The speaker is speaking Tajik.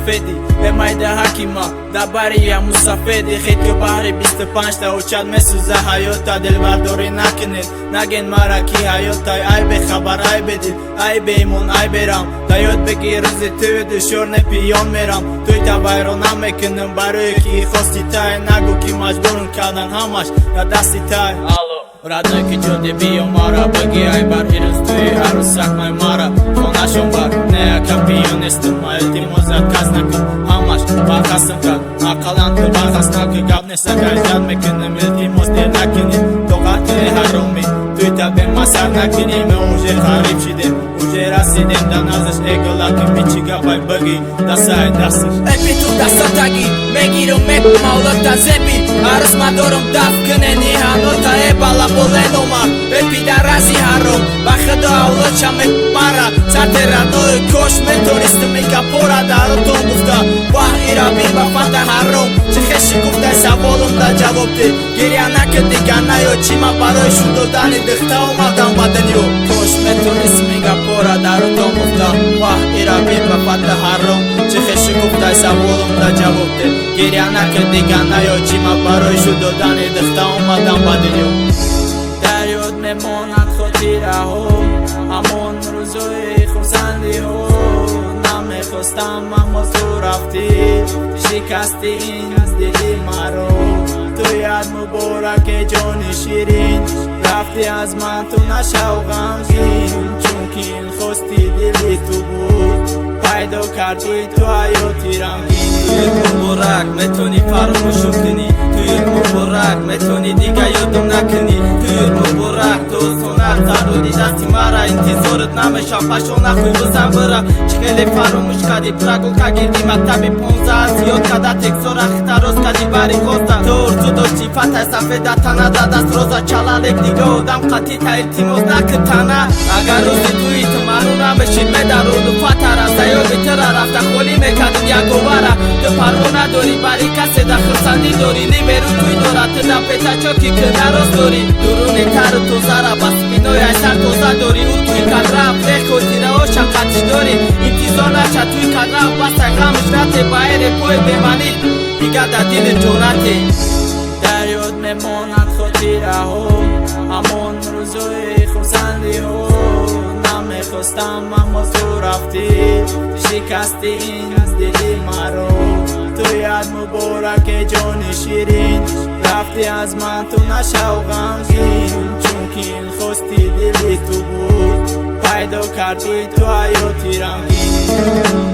سفیدی امید حکیما دبری مسافدی خیلی که بحر 25 تا اوچاد مسوزه حیاتا دل برداری نکنید نگین مرا کی حیاتا ای به خبر ای بدید ای بیمون ای برم دایود بگی روزی توی دشور نپیان میرم توی تا ویرانم میکنم برای کی خواستی تای نگو کی مجبورم کردن همش یا دستی تای Родной ки ҷоди биё мара баги ай бар ирӯз туи арӯсак май мара хонашон бар не акапиё нестам ма илтимозат кас накун ҳамаш барқасм кард ақалан ту барқас накун гап неста гайҷат мекунем илтимоз дер накунӣ тоқати ҳароми туи табе масар накунӣ мо уже ғариб шидем уже расидем да назаш эголаки бичи гапай баги дасай дасташ эпи ту дастатаги мегирам мекум авлота зеби арӯз мадорам даф кунени ҳанота эбала болен омад эпи дар рази ҳаром ба худо авлодша мепара сарте радои кош метонистам игапора даротон гуфта ваҳ ираби ба фата ҳаром чӣ хеши гуфтай саволам да ҷавоб де гиря накард дига наё чӣ ман барои шуд додани дихта омадам ба дунё кош метонистам игапора даротон гуфта ваҳ ираби ба фата ҳаром чӣ хеши гуфтай саволам да ҷавоб де гиря накард дига наё чӣ ман барои шуд додани дихта омадам ба дунё дар ёд мемонад хотираҳо ҳамон рӯзҳои хурсандиҳо намехостам аммо ту рафтӣ шикасти ин дили маро туяд мубораке ҷони ширин рафти аз ман ту нашав ғамгин чунки ин хости дили ту буд пайдо кардии ту ҳаёти рамгин муборак метони фаромӯшум кунӣ туи муборак метони дига ёдам накунӣ туи муборак дӯстона зарури дасти мара интизорат намешам пашона хуйбузам бира чӣ хеле фаромӯш кардӣ прогулка гирди мактаби 15 зиёд када текзора хитароз кардӣ бари хоста ту орзу дошти фатай сафеда тана да дастроза чалалек дига одам қатита илтимос накун тана агар рӯзи туи ту маънун намешид медарону фатара заёби тира рафта холӣ мекардим яговара ту парво надорӣ бари касе да хурсандӣ дорӣ либеру туи дора ту да петачоки кӯнароз дорӣ дуруни тару тозара ба спинои айсар тоза дорӣ у туи кадрав лехотирао шақатиш дорӣ интизор наша туи кадрав басай ғамиш рате ба эре пои беманӣ дига да дили ҷонате дар ёд мемонад хотираҳо ҳамон рӯзҳои хурсандиҳо намехостам аммо ту рафтӣ шикасти ин дили маро туяд мубораке ҷони ширин рафти аз ман ту нашав ғамгин чунки ин хости дили ту буд пайдо кардии ту ҳаёти рамгин